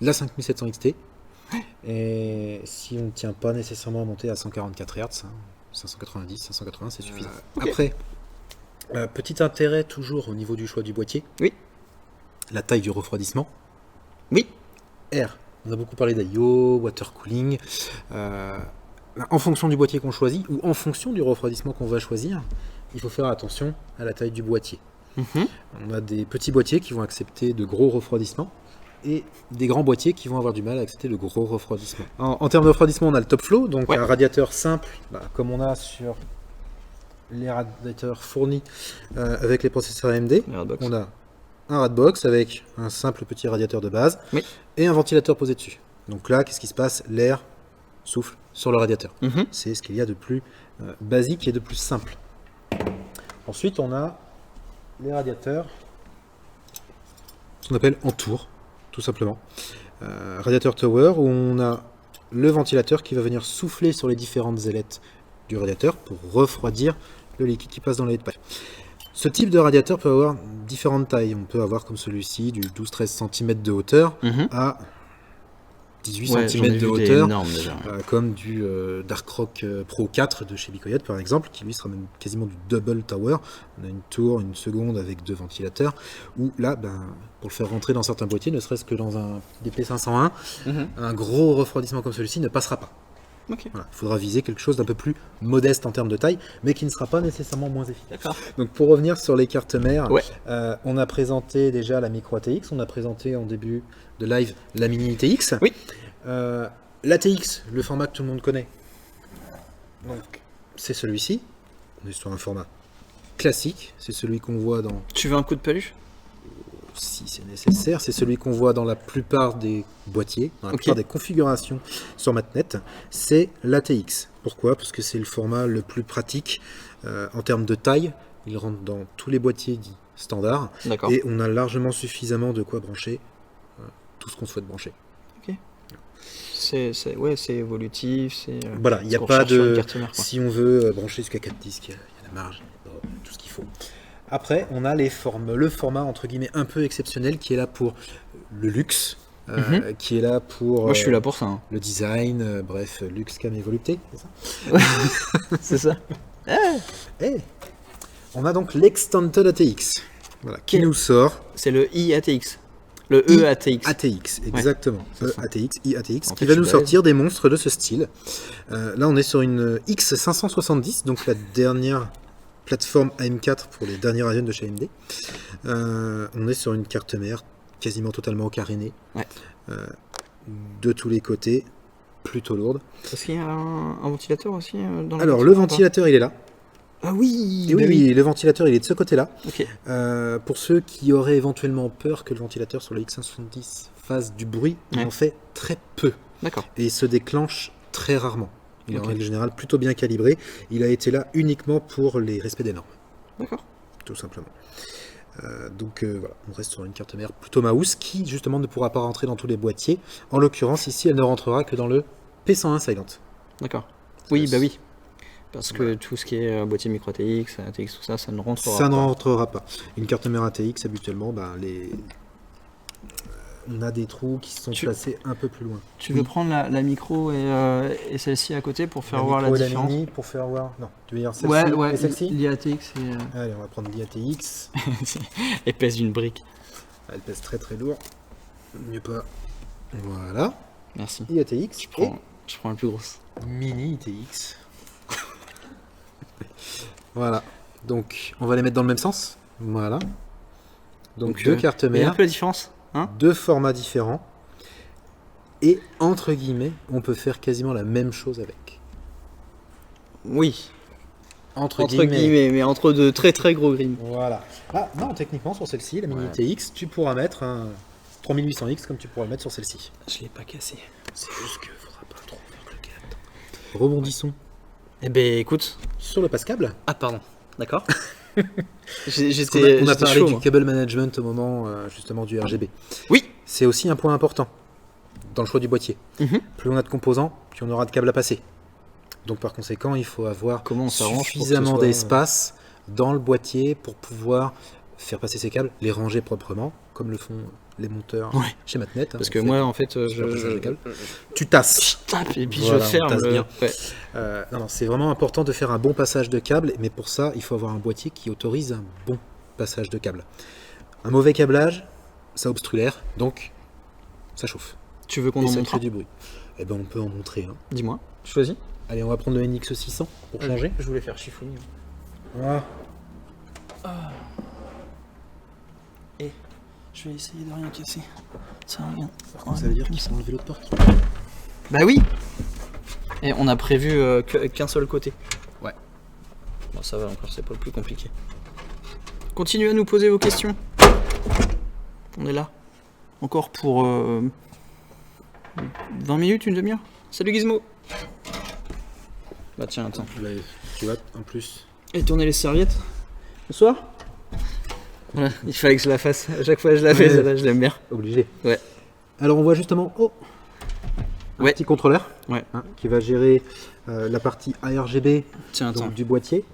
la 5700 XT. Et si on ne tient pas nécessairement à monter à 144 Hz, 590, 580, c'est suffisant. ok. Après, petit intérêt toujours au niveau du choix du boîtier. Oui. La taille du refroidissement. Oui. Air. On a beaucoup parlé d'IO, water cooling. En fonction du boîtier qu'on choisit ou en fonction du refroidissement qu'on va choisir, il faut faire attention à la taille du boîtier. Mhm. On a des petits boîtiers qui vont accepter de gros refroidissements et des grands boîtiers qui vont avoir du mal à accepter le gros refroidissement. En termes de refroidissement, on a le top flow, donc Ouais. un radiateur simple, comme on a sur les radiateurs fournis avec les processeurs AMD. Les Redbox. On a un Radbox avec un simple petit radiateur de base Oui. et un ventilateur posé dessus. Donc là, qu'est-ce qui se passe? L'air souffle sur le radiateur. Mhm. C'est ce qu'il y a de plus basique et de plus simple. Ensuite, on a les radiateurs, ce qu'on appelle en tour, tout simplement. Radiateur tower, où on a le ventilateur qui va venir souffler sur les différentes ailettes du radiateur pour refroidir le liquide qui passe dans les pipe. Ce type de radiateur peut avoir différentes tailles. On peut avoir comme celui-ci du 12-13 cm de hauteur à 18 Ouais, j'en ai cm de vu des hauteur, énormes déjà. comme du Darkrock Pro 4 de chez Bicoyote par exemple, qui lui sera même quasiment du double tower. On a une tour, une seconde avec 2 ventilateurs, où là, pour le faire rentrer dans certains boîtiers, ne serait-ce que dans un DP501, un gros refroidissement comme celui-ci ne passera pas. Ok. Voilà, il faudra viser quelque chose d'un peu plus modeste en termes de taille, mais qui ne sera pas nécessairement moins efficace. D'accord. Donc pour revenir sur les cartes mères, Ouais. on a présenté déjà la Micro ATX, on a présenté en début de live la Mini ITX. Oui. L'ATX, le format que tout le monde connaît, donc c'est celui-ci. On est sur un format classique, c'est celui qu'on voit dans, Tu veux un coup de paluche? si c'est nécessaire, c'est celui qu'on voit dans la plupart des boîtiers, dans la plupart des configurations sur Matnet, c'est l'ATX. Pourquoi? Parce que c'est le format le plus pratique en termes de taille. Il rentre dans tous les boîtiers dits standards D'accord. et on a largement suffisamment de quoi brancher tout ce qu'on souhaite brancher. C'est évolutif, c'est. Voilà, il n'y a ce qu'on pas recherche sur une de... carte mère, quoi. Si on veut brancher jusqu'à 4 disques, il y a la marge, il y a tout ce qu'il faut. Après, on a le format entre guillemets un peu exceptionnel qui est là pour le luxe, qui est là pour Moi, je suis là pour ça. Hein. le design, bref, luxe, cam et volupté, c'est ça. C'est ça. Eh, on a donc l'Extended ATX, voilà, qui nous sort C'est le IATX. Le EATX. ATX, exactement. c'est ça. ATX, IATX, En qui fait, va je nous suis sortir des monstres de ce style. Là, on est sur une X570, donc la dernière plateforme AM4 pour les dernières Radeon de chez AMD. On est sur une carte mère quasiment totalement carénée, Ouais. de tous les côtés, plutôt lourde. Est-ce qu'il y a un ventilateur aussi dans la Alors, carte le ou pas ventilateur, il est là. Ah oui, Et oui, oui, le ventilateur, il est de ce côté-là. Ok. Pour ceux qui auraient éventuellement peur que le ventilateur sur le X570 fasse du bruit, il Ouais. en fait très peu. D'accord. Et il se déclenche très rarement. Il est en Ok. règle générale plutôt bien calibré. Il a été là uniquement pour les respects des normes, D'accord. tout simplement. Donc voilà, on reste sur une carte mère plutôt mouse qui justement ne pourra pas rentrer dans tous les boîtiers. En l'occurrence, ici, elle ne rentrera que dans le P101 Silent. D'accord. Oui, Ça, bah oui. Parce que tout ce qui est boîtier micro ATX, ATX, tout ça, ça ne rentrera Ça ne pas. rentrera pas. Une carte mère ATX, habituellement, on a des trous qui sont placés un peu plus loin. Tu veux prendre la micro et celle-ci à côté pour faire voir la micro et différence? mini pour faire voir. Non, tu veux dire celle-ci et celle-ci? l'IATX Allez, on va prendre l'IATX. elle pèse d'une brique. Elle pèse très très lourd. Mieux pas. Voilà. Merci. IATX Je prends la plus grosse. et mini ITX. Voilà. Donc, on va les mettre dans le même sens. Voilà. Donc deux cartes Il y a un mères, peu la différence, hein? deux formats différents. Et entre guillemets, on peut faire quasiment la même chose avec. Oui. Entre Entre guillemets, mais entre de très très gros grilles. Voilà. Ah non, techniquement sur celle-ci, la mini ITX, tu pourras mettre un 3800X comme tu pourras le mettre sur celle-ci. Je l'ai pas cassé. C'est juste qu'il faudra pas trop faire le gâteau. Rebondissons Eh ben écoute. sur le passe-câble. Ah pardon. D'accord. On a parlé chaud, du moi. cable management au moment justement du RGB. Oui. C'est aussi un point important dans le choix du boîtier. Plus on a de composants, plus on aura de câbles à passer. Donc par conséquent, il faut avoir Comment on s'arrange pour que ce suffisamment soit, d'espace dans le boîtier pour pouvoir faire passer ces câbles, les ranger proprement, comme le font les monteurs Ouais. chez Matnet. Parce que moi en fait Tu tasses. je tape et puis Voilà, je on ferme. tasse bien. Ouais. Non, c'est vraiment important de faire un bon passage de câble, mais pour ça, il faut avoir un boîtier qui autorise un bon passage de câble. Un mauvais câblage, ça obstrue l'air, donc ça chauffe. Tu veux qu'on Et en ça montre crée un? du bruit. Eh ben, on peut en montrer un. Dis-moi. Choisis. Allez, on va prendre le NX600 pour changer. Je voulais faire chiffonnier. Voilà. Et je vais essayer de rien casser. Ça regarde. Ça veut dire qu'il faut enlever l'autre porte. Bah oui. Et on a prévu qu'un seul côté. Ouais. Bon, ça va encore, c'est pas le plus compliqué. Continuez à nous poser vos questions. On est là. Encore pour 20 minutes, une demi-heure. Salut Gizmo. Bah tiens, attends. Là, tu vois, en plus. Et tourner les serviettes. Bonsoir. Voilà, il fallait que je la fasse. À chaque fois que je la fais, Ouais. celle-là, je l'aime bien. Obligé. Ouais. Alors, on voit justement un Ouais. petit contrôleur Ouais. qui va gérer la partie ARGB Tiens, attends. donc, du boîtier.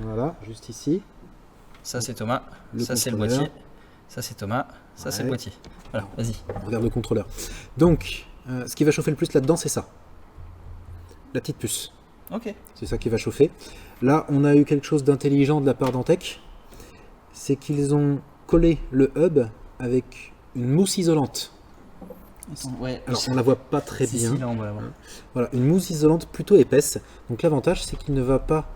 Voilà, juste ici. Ça c'est Thomas, Le ça c'est le contrôleur. boîtier, ça c'est Thomas, ça c'est le Ouais. boîtier. Voilà, vas-y. On regarde le contrôleur. Donc, ce qui va chauffer le plus là-dedans, c'est ça. La petite puce. Ok. C'est ça qui va chauffer. Là, on a eu quelque chose d'intelligent de la part d'Antec. C'est qu'ils ont collé le hub avec une mousse isolante. Ouais, Alors, on la voit pas très bien. voilà. Voilà, une mousse isolante plutôt épaisse. Donc l'avantage, c'est qu'il ne va pas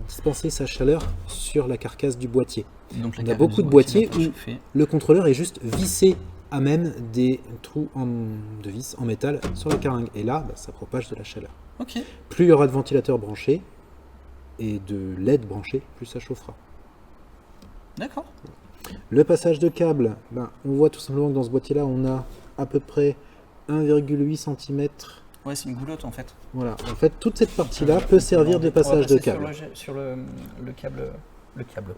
dispenser sa chaleur sur la carcasse du boîtier. Donc, On a beaucoup de boîtiers où chauffer. le contrôleur est juste vissé à même des trous de vis en métal sur la caringue. Et là, ça propage de la chaleur. Ok. Plus il y aura de ventilateurs branchés et de LED branchés, plus ça chauffera. D'accord. Le passage de câble, on voit tout simplement que dans ce boîtier-là, on a à peu près 1,8 cm. Ouais, c'est une goulotte en fait. Voilà, en fait, toute cette partie-là peut servir de passage de câble. Sur le câble. Le câble.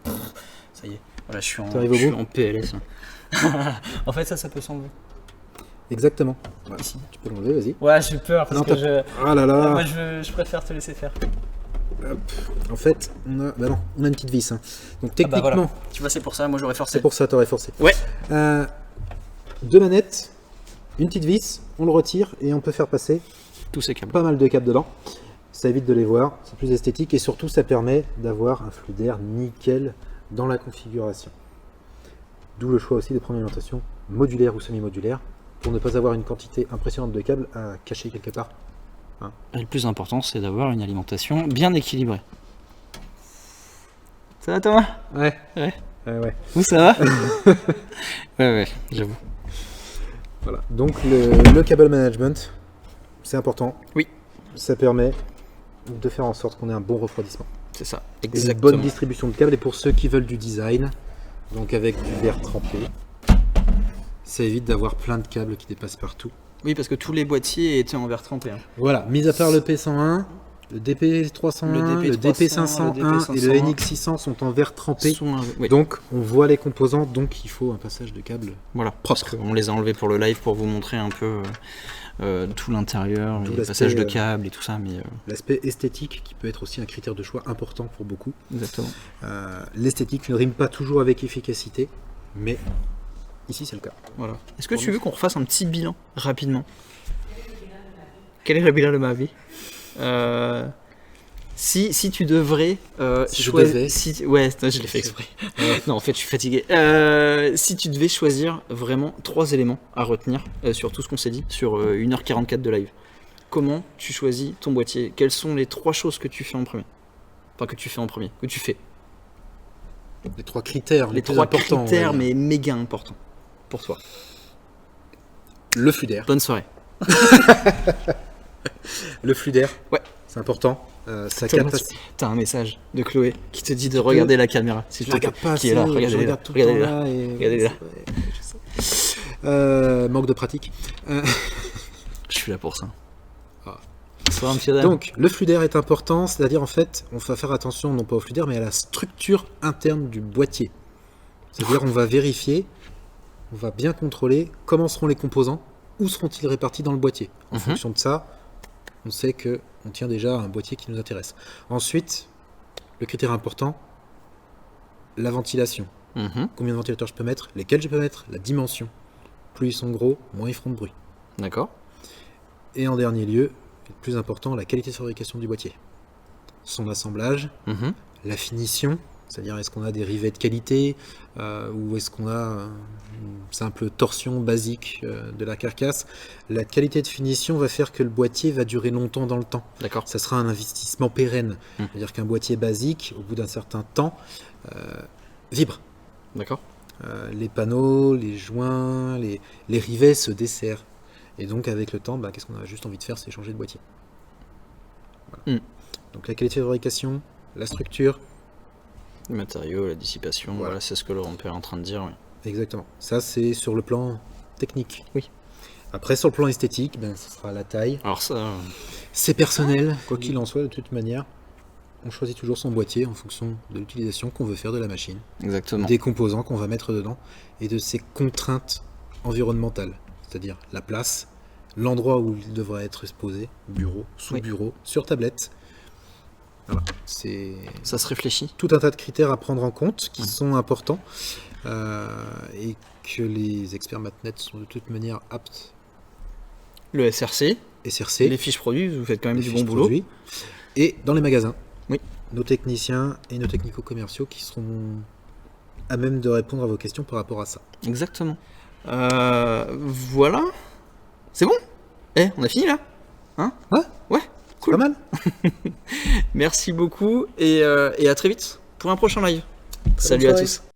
Ça y est. Voilà, je suis T'arrives au bout en PLS. En fait, ça peut s'enlever. Exactement. Ouais, Ici. tu peux l'enlever, vas-y. Ouais, j'ai peur parce Non, que je. Ah là là. Moi, je préfère te laisser faire. Hop. En fait, on a une petite vis. Hein. Donc Ah bah techniquement, voilà. Tu vois, c'est pour ça, moi j'aurais forcé. c'est pour ça, t'aurais forcé. Ouais. Deux manettes, une petite vis, on le retire et on peut faire passer Tous ces câbles. pas mal de câbles dedans. Ça évite de les voir, c'est plus esthétique et surtout ça permet d'avoir un flux d'air nickel dans la configuration. D'où le choix aussi de prendre une orientation modulaire ou semi-modulaire pour ne pas avoir une quantité impressionnante de câbles à cacher quelque part. Et le plus important, c'est d'avoir une alimentation bien équilibrée. Ça va, Thomas? Ouais. Ouais. Ouais. Où ça va? Ouais, j'avoue. Voilà. Donc le cable management, c'est important. Oui. Ça permet de faire en sorte qu'on ait un bon refroidissement. C'est ça, Et une exactement. bonne distribution de câbles. Et pour ceux qui veulent du design, donc avec du verre trempé, ça évite d'avoir plein de câbles qui dépassent partout. Oui, parce que tous les boîtiers étaient en verre trempé. Hein. Voilà, mis à part le P101, le DP301, le DP501 et le NX600 sont en verre trempé. Oui. Donc on voit les composants, donc il faut un passage de câble. Voilà, parce qu'on les a enlevés pour le live pour vous montrer un peu tout l'intérieur, Tout les l'aspect, passages de câbles et tout ça. Mais L'aspect esthétique qui peut être aussi un critère de choix important pour beaucoup. exactement. L'esthétique ne rime pas toujours avec efficacité, mais ici c'est le cas. Voilà. Est-ce que tu veux qu'on refasse un petit bilan rapidement? Quel est le bilan de ma vie? Si tu devrais Si je devais. ouais, je l'ai fait exprès. Non, en fait, je suis fatigué. Si tu devais choisir vraiment 3 éléments à retenir sur tout ce qu'on s'est dit sur 1h44 de live, comment tu choisis ton boîtier? Quelles sont les 3 choses que tu fais en premier? Enfin, que tu fais. Les 3 critères, Les plus 3 importants, critères, ouais. mais méga importants pour toi. Le flux d'air. Bonne soirée. Le flux d'air. Ouais. C'est important. Ça Thomas, capte. T'as un message de Chloé qui te dit de regarder la caméra. Je la regarde pas qui est là, assez, je regardez-la. regarde tout le temps Regardez-la. là. Et... Regardez-la. Ouais, je sais. Manque de pratique. Je suis là pour ça. Ah. Sois un petit dame. Donc, le flux d'air est important, c'est-à-dire en fait, on va faire attention non pas au flux d'air, mais à la structure interne du boîtier. C'est-à-dire, on va vérifier, on va bien contrôler comment seront les composants, où seront-ils répartis dans le boîtier. En fonction de ça, on sait que on tient déjà un boîtier qui nous intéresse. Ensuite, le critère important, la ventilation. Mhm. Combien de ventilateurs je peux mettre, lesquels je peux mettre, la dimension. Plus ils sont gros, moins ils feront de bruit. D'accord. Et en dernier lieu, le plus important, la qualité de fabrication du boîtier. Son assemblage, Mhm. la finition, c'est-à-dire est-ce qu'on a des rivets de qualité ou est-ce qu'on a une simple torsion basique de la carcasse. La qualité de finition va faire que le boîtier va durer longtemps dans le temps. D'accord. Ça sera un investissement pérenne. C'est-à-dire qu'un boîtier basique, au bout d'un certain temps, vibre. D'accord. Les panneaux, les joints, les rivets se desserrent. Et donc avec le temps, qu'est-ce qu'on a juste envie de faire, c'est changer de boîtier. Voilà. Donc la qualité de fabrication, la structure. Les matériaux, la dissipation, voilà, c'est ce que Laurent Père est en train de dire. Oui. Exactement. Ça c'est sur le plan technique. Oui. Après sur le plan esthétique, ce sera la taille. Alors ça, C'est personnel, quoi qu'il en soit, de toute manière. On choisit toujours son boîtier en fonction de l'utilisation qu'on veut faire de la machine, exactement. des composants qu'on va mettre dedans et de ses contraintes environnementales, c'est-à-dire la place, l'endroit où il devrait être exposé, bureau, sous bureau, sur tablette, Voilà, c'est Ça se réfléchit. tout un tas de critères à prendre en compte qui Ouais. sont importants et que les experts MathNet sont de toute manière aptes Le SRC, SRC, les fiches produits, vous faites quand même les du fiches bon boulot. produits, et dans les magasins. Oui. Nos techniciens et nos technico-commerciaux qui seront à même de répondre à vos questions par rapport à ça. Exactement. Voilà. C'est bon. On a fini là. Hein? Ouais. Ouais. Cool. Pas mal. Merci beaucoup et à très vite pour un prochain live. Salut à soirée. tous.